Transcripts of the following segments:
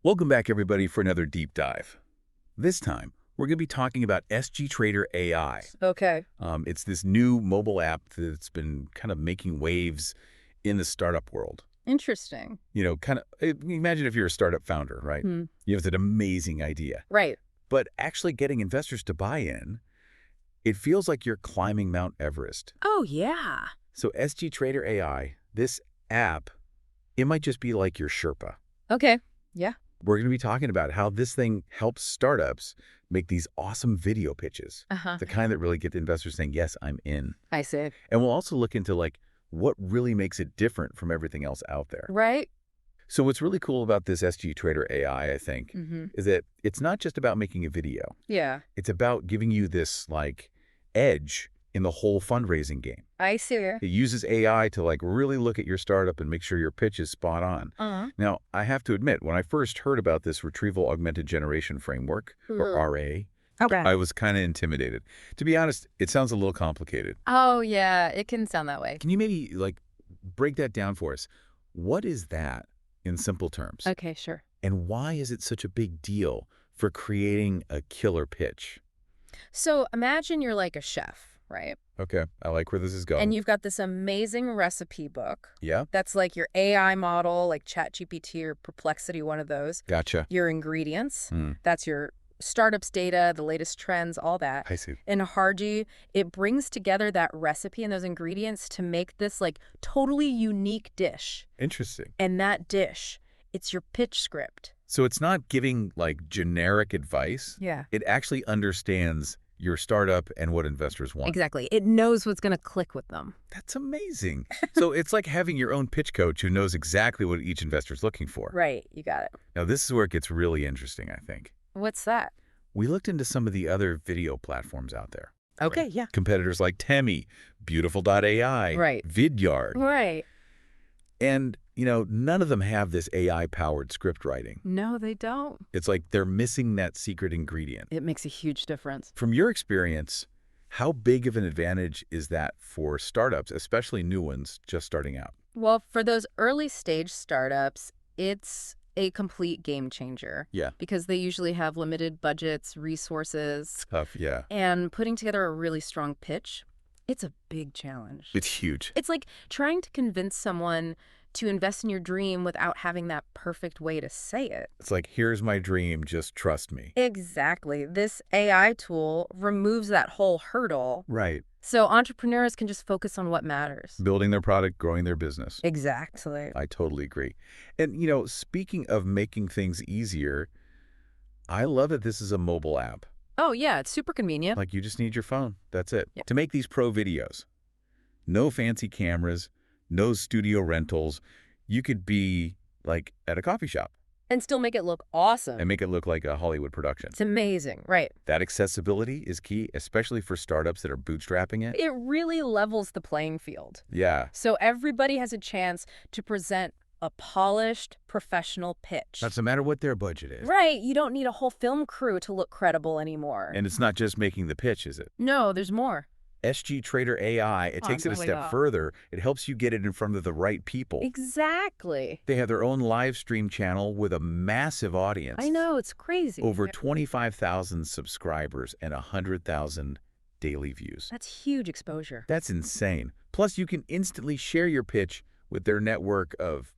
Welcome back, everybody, for another deep dive. This time, we're going to be talking about SG Trader AI. Okay. It's this new mobile app that's been kind of making waves in the startup world. Interesting. Imagine if you're a startup founder, right? Hmm. You have an amazing idea, Right. but actually getting investors to buy in, it feels like you're climbing Mount Everest. Oh, yeah. So SG Trader AI, this app, it might just be like your Sherpa. Okay. Yeah. We're going to be talking about how this thing helps startups make these awesome video pitches, Uh-huh. the kind that really get the investors saying, yes, I'm in. I see. And we'll also look into what really makes it different from everything else out there. Right. So what's really cool about this SG Trader AI, I think, Mm-hmm. is that it's not just about making a video. Yeah. It's about giving you this edge in the whole fundraising game. I see. It uses AI to really look at your startup and make sure your pitch is spot on. Uh-huh. Now, I have to admit, when I first heard about this retrieval augmented generation framework, or RA, Okay. I was kind of intimidated. To be honest, it sounds a little complicated. Oh, yeah. It can sound that way. Can you maybe break that down for us? What is that in simple terms? Okay, sure. And why is it such a big deal for creating a killer pitch? So imagine you're like a chef, right? Okay, I like where this is going. And you've got this amazing recipe book. Yeah, That's like your AI model, like ChatGPT or Perplexity, one of those. gotcha. Your ingredients. Hmm, That's your startups data, the latest trends, all that. I see. In Harji, it brings together that recipe and those ingredients to make this totally unique dish. Interesting. And that dish, it's your pitch script. So it's not giving generic advice. Yeah. It actually understands your startup and what investors want. Exactly. It knows what's going to click with them. That's amazing. So it's like having your own pitch coach who knows exactly what each investor's looking for. Right. You got it. Now, this is where it gets really interesting, I think. What's that? We looked into some of the other video platforms out there. Okay. Right. Yeah. Competitors like Temi, Beautiful.ai, Right. Vidyard. Right. And, none of them have this AI-powered script writing. No, they don't. It's like they're missing that secret ingredient. It makes a huge difference. From your experience, how big of an advantage is that for startups, especially new ones just starting out? Well, for those early stage startups, it's a complete game changer. Yeah. Because they usually have limited budgets, resources, Tough, yeah. and putting together a really strong pitch, it's a big challenge. It's huge. It's like trying to convince someone to invest in your dream without having that perfect way to say it. It's like, here's my dream, just trust me. Exactly. This AI tool removes that whole hurdle. Right. So entrepreneurs can just focus on what matters. Building their product, growing their business. Exactly. I totally agree. And, speaking of making things easier, I love that this is a mobile app. Oh, yeah, it's super convenient. You just need your phone. That's it. Yep. To make these pro videos. No fancy cameras, no studio rentals. You could be at a coffee shop And still make it look awesome. and make it look like a Hollywood production. It's amazing, right? That accessibility is key, especially for startups that are bootstrapping it. It really levels the playing field. Yeah, So everybody has a chance to present a polished, professional pitch. not no matter what their budget is. Right, you don't need a whole film crew to look credible anymore. And it's not just making the pitch, is it? No, there's more. SG Trader AI, it takes it a step further. It helps you get it in front of the right people. Exactly. They have their own live stream channel with a massive audience. I know, it's crazy. Over 25,000 subscribers and 100,000 daily views. That's huge exposure. That's insane. Plus, you can instantly share your pitch with their network of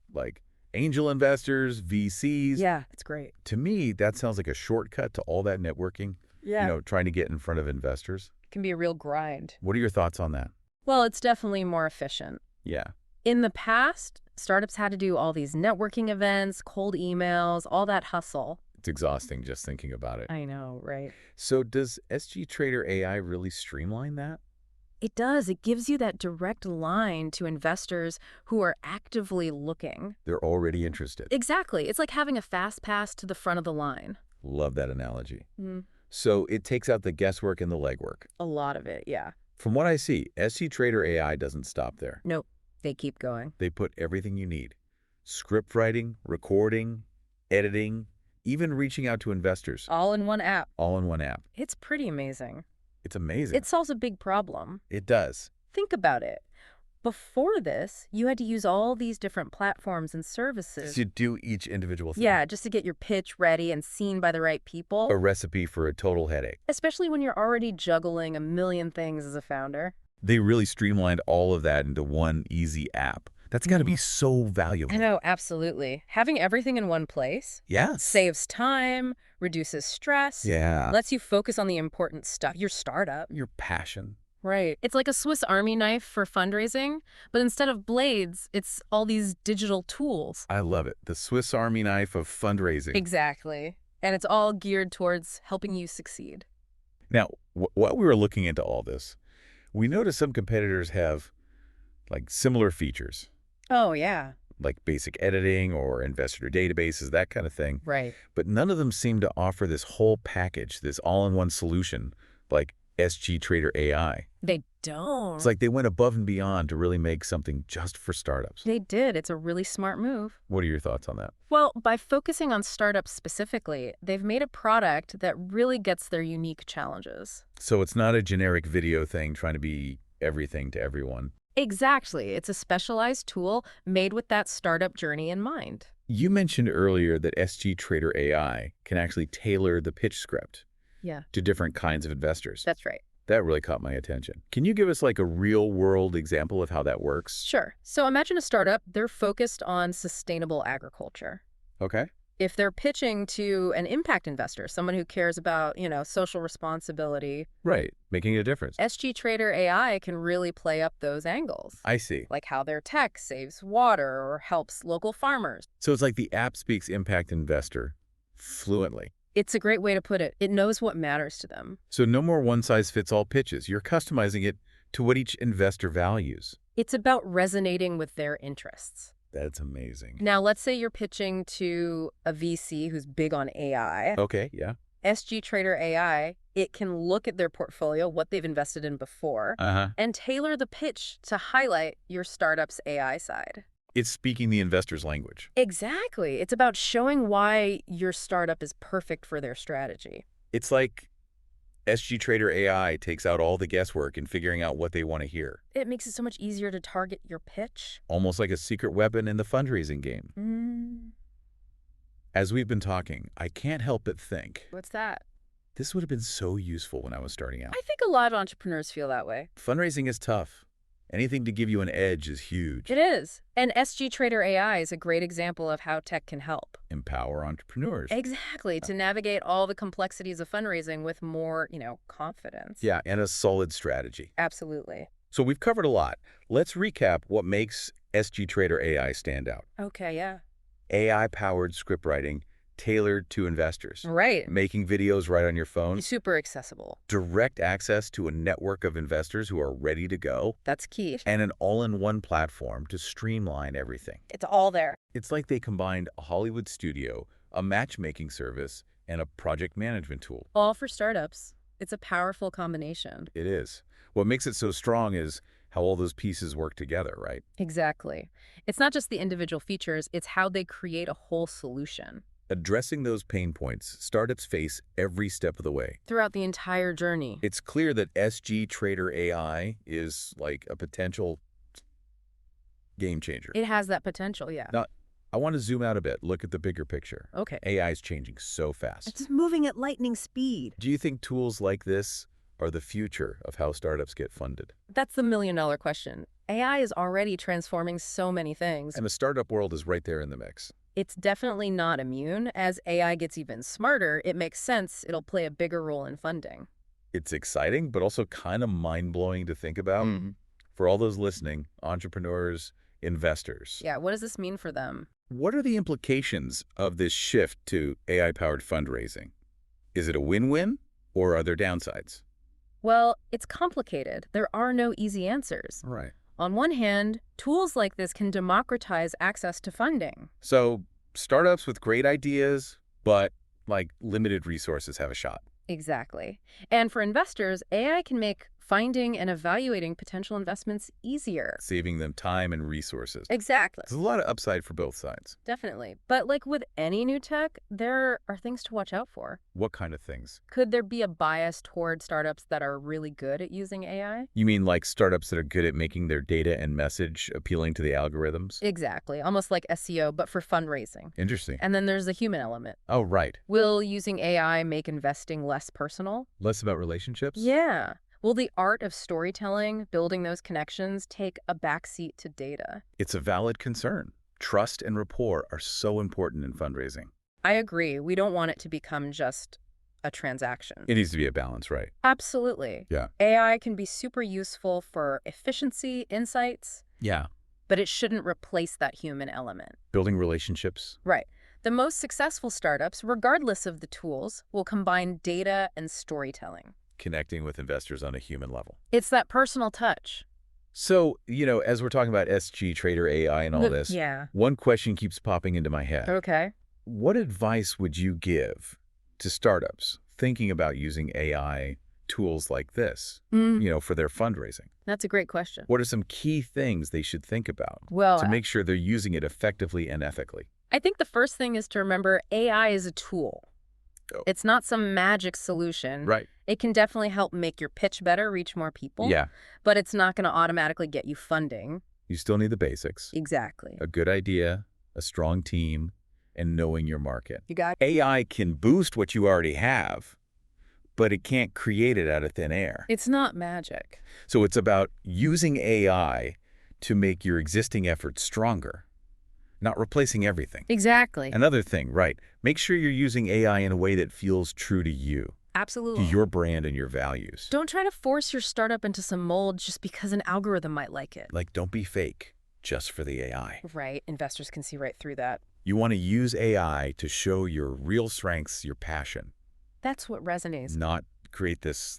angel investors, VCs. Yeah, it's great. To me, that sounds like a shortcut to all that networking, Yeah. trying to get in front of investors. It can be a real grind. What are your thoughts on that? Well, it's definitely more efficient. Yeah. In the past, startups had to do all these networking events, cold emails, all that hustle. It's exhausting just thinking about it. I know, right? So does SG Trader AI really streamline that? It does. It gives you that direct line to investors who are actively looking. They're already interested. Exactly. It's like having a fast pass to the front of the line. Love that analogy. Mm, So it takes out the guesswork and the legwork. a lot of it, yeah. From what I see, SG Trader AI doesn't stop there. Nope. They keep going. They put everything you need. Script writing, recording, editing, even reaching out to investors. All in one app. All in one app. It's pretty amazing. It's amazing. It solves a big problem. It does. Think about it. Before this, you had to use all these different platforms and services. To do each individual thing. Yeah, just to get your pitch ready and seen by the right A people, recipe for a total headache. especially when you're already juggling a million things as a founder. They really streamlined all of that into one easy app. That's got to be so I valuable. know, absolutely. Having everything in one place Yes. saves time, reduces stress, Yeah. lets you focus on the important stuff, your startup. Your passion. Right. It's like a Swiss Army knife for fundraising, but instead of blades, it's all these digital tools. I love it. The Swiss Army knife of fundraising. Exactly. And it's all geared towards helping you succeed. Now, while we were looking into all this, we noticed some competitors have like similar features, Oh, yeah. like basic editing or investor databases, that kind of thing. Right. But none of them seem to offer this whole package, this all-in-one solution like SG Trader AI. They don't. It's like they went above and beyond to really make something just for startups. They did. It's a really smart move. What are your thoughts on that? Well, by focusing on startups specifically, they've made a product that really gets their unique challenges. So it's not a generic video thing trying to be everything to everyone. Exactly. It's a specialized tool made with that startup journey in mind. You mentioned earlier that SG Trader AI can actually tailor the pitch script Yeah, to different kinds of investors. that's right. That really caught my attention. Can you give us like a real-world example of how that works? Sure. So imagine a startup, they're focused on sustainable agriculture. Okay. If they're pitching to an impact investor, someone who cares about, social responsibility, Right. Making a difference. SG Trader AI can really play up those angles, I see. like how their tech saves water or helps local farmers. So it's like the app speaks impact investor fluently. It's a great way to put it. It knows what matters to them. So no more one-size-fits-all pitches. You're customizing it to what each investor values. It's about resonating with their interests. That's amazing. Now, let's say you're pitching to a VC who's big on AI. Okay, yeah. SG Trader AI, it can look at their portfolio, what they've invested in before, Uh-huh. and tailor the pitch to highlight your startup's AI side. It's speaking the investor's language. Exactly. It's about showing why your startup is perfect for their strategy. It's like SG Trader AI takes out all the guesswork in figuring out what they want to hear. It makes it so much easier to target your pitch. Almost like a secret weapon in the fundraising game. As we've been talking, I can't help but think What's that? this would have been so useful when I was starting out. I think a lot of entrepreneurs feel that way. Fundraising is tough. Anything to give you an edge is huge. It is. And SG Trader AI is a great example of how tech can help. Empower entrepreneurs. Exactly. To navigate all the complexities of fundraising with more, confidence. Yeah, and a solid strategy. Absolutely. So we've covered a lot. Let's recap what makes SG Trader AI stand out. Okay, yeah. AI-powered script writing tailored to investors. Right. Making videos right on your phone. Super accessible. Direct access to a network of investors who are ready to go. That's key. And an all-in-one platform to streamline everything. It's all there. It's like they combined a Hollywood studio, a matchmaking service, and a project management tool. All for startups. It's a powerful combination. It is. What makes it so strong is how all those pieces work together, right? Exactly. It's not just the individual features, it's how they create a whole solution. Addressing those pain points startups face every step of the way. Throughout the entire journey. It's clear that SG Trader AI is like a potential game changer. It has that potential, yeah. Now, I want to zoom out a bit, look at the bigger picture. Okay. AI is changing so fast. It's moving at lightning speed. Do you think tools like this are the future of how startups get funded? That's the million-dollar question. AI is already transforming so many things. And the startup world is right there in the mix. It's definitely not immune. As AI gets even smarter, it makes sense it'll play a bigger role in funding. It's exciting, but also kind of mind-blowing to think about. For all those listening, entrepreneurs, investors. Yeah, what does this mean for them? What are the implications of this shift to AI-powered fundraising? Is it a win-win, or are there downsides? Well, it's complicated. There are no easy answers. Right. On one hand, tools like this can democratize access to funding. So startups with great ideas, but like limited resources have a shot. Exactly. And for investors, AI can make finding and evaluating potential investments easier. Saving them time and resources. Exactly. There's a lot of upside for both sides. Definitely. But like with any new tech, there are things to watch out for. What kind of things? Could there be a bias toward startups that are really good at using AI? You mean like startups that are good at making their data and message appealing to the algorithms? Exactly. Almost like SEO, but for fundraising. Interesting. And then there's the human element. Oh, right. Will using AI make investing less personal? Less about relationships? Yeah. Will the art of storytelling, building those connections, take a backseat to data? It's a valid concern. Trust and rapport are so important in fundraising. I agree. We don't want it to become just a transaction. It needs to be a balance, right? Absolutely. Yeah. AI can be super useful for efficiency, insights, Yeah. but it shouldn't replace that human element. Building relationships. Right. The most successful startups, regardless of the tools, will combine data and storytelling. Connecting with investors on a human level. It's that personal touch. So, as we're talking about SG, Trader AI, and all this, Yeah. one question keeps popping into my head. Okay. What advice would you give to startups thinking about using AI tools like this, for their fundraising? That's a great question. What are some key things they should think about Well, to make sure they're using it effectively and ethically? I think the first thing is to remember AI is a tool. Oh. It's not some magic solution. Right. It can definitely help make your pitch better, reach more people. Yeah. But it's not going to automatically get you funding. You still need the basics. Exactly. A good idea, a strong team, and knowing your market. You got AI can boost what you already have, but it can't create it out of thin air. It's not magic. So it's about using AI to make your existing efforts stronger, not replacing everything. Exactly. Another thing, right, make sure you're using AI in a way that feels true to you, to Absolutely. your brand and your values. Don't try to force your startup into some mold just because an algorithm might like it. Like, don't be fake just for the AI. Right. Investors can see right through that. You want to use AI to show your real strengths, your passion, That's what resonates. not create this,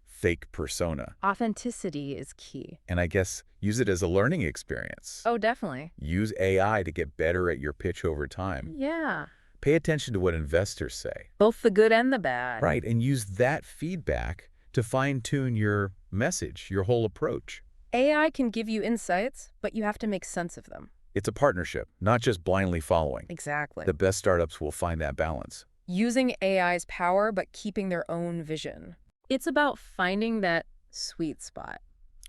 fake persona. Authenticity is key. And I guess use it as a learning experience. Oh, definitely. Use AI to get better at your pitch over time. Yeah. Pay attention to what investors say. Both the good and the bad. Right, and use that feedback to fine-tune your message, your whole approach. AI can give you insights, but you have to make sense of them. It's a partnership, not just blindly following. Exactly. The best startups will find that balance. Using AI's power, but keeping their own vision. It's about finding that sweet spot.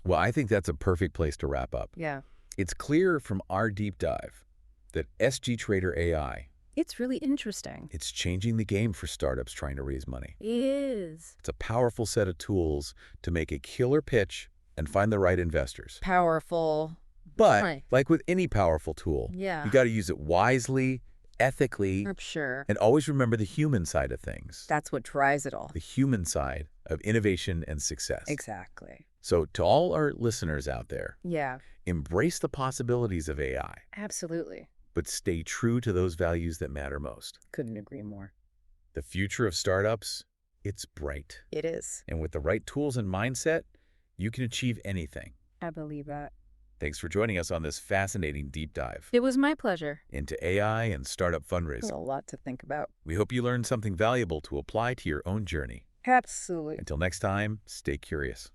Well, I think that's a perfect place to wrap up. Yeah. It's clear from our deep dive that SG Trader AI, It's really interesting. it's changing the game for startups trying to raise money. It is. It's a powerful set of tools to make a killer pitch and find the right investors. Powerful. But, Right. like with any powerful tool, Yeah. you got to use it wisely, ethically, For sure. and always remember the human side of things. That's what drives it all. The human side of innovation and success. Exactly. So to all our listeners out there, Yeah. embrace the possibilities of AI, Absolutely. but stay true to those values that matter most. Couldn't agree more. The future of startups, it's bright. It is. And with the right tools and mindset, you can achieve anything. I believe that. Thanks for joining us on this fascinating deep dive It was my pleasure. into AI and startup There's fundraising. a lot to think about. We hope you learned something valuable to apply to your own journey. Absolutely. Until next time, stay curious.